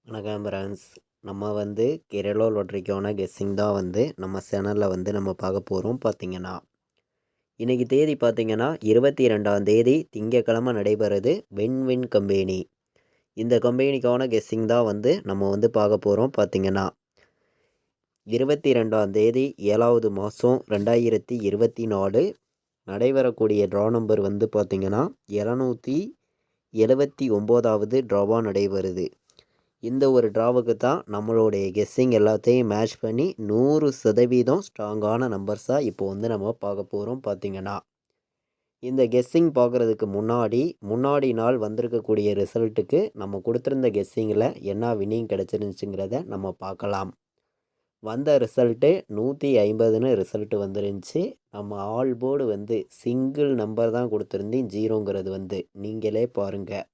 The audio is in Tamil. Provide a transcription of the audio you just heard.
வணக்கம் ஃப்ரெண்ட்ஸ். நம்ம வந்து கேரளா லாட்ரிக்கான கெஸ்ஸிங் தான் வந்து நம்ம சேனலில் வந்து நம்ம பார்க்க போகிறோம். பார்த்தீங்கன்னா இன்றைக்கி தேதி பார்த்தீங்கன்னா 22ஆம் தேதி திங்கக்கிழமை நடைபெறுது வின் வின் கம்பெனி. இந்த கம்பெனிக்கான கெஸ்ஸிங் தான் வந்து நம்ம வந்து பார்க்க போகிறோம். பார்த்தீங்கன்னா 22ஆம் தேதி 7வது மாதம் 2024 நடைபெறக்கூடிய ட்ரா நம்பர் வந்து பார்த்திங்கன்னா 779வது ட்ராவாக நடைபெறுது. இந்த ஒரு ட்ராவுக்கு தான் நம்மளுடைய கெஸ்ஸிங் எல்லாத்தையும் மேட்ச் பண்ணி 100% ஸ்ட்ராங்கான நம்பர்ஸாக இப்போ வந்து நம்ம பார்க்க போகிறோம். பார்த்திங்கன்னா இந்த கெஸ்ஸிங் பார்க்குறதுக்கு முன்னாடி நாள் வந்திருக்கக்கூடிய ரிசல்ட்டுக்கு நம்ம கொடுத்துருந்த கெஸ்ஸிங்கில் என்ன வின்னிங் கிடச்சிருந்துச்சுங்கிறத நம்ம பார்க்கலாம். வந்த ரிசல்ட்டு 150ன்னு ரிசல்ட்டு வந்துருந்துச்சு. நம்ம ஆல் போர்டு வந்து சிங்கிள் நம்பர் தான் கொடுத்துருந்தேன். 0ங்கிறது வந்து நீங்களே பாருங்கள்.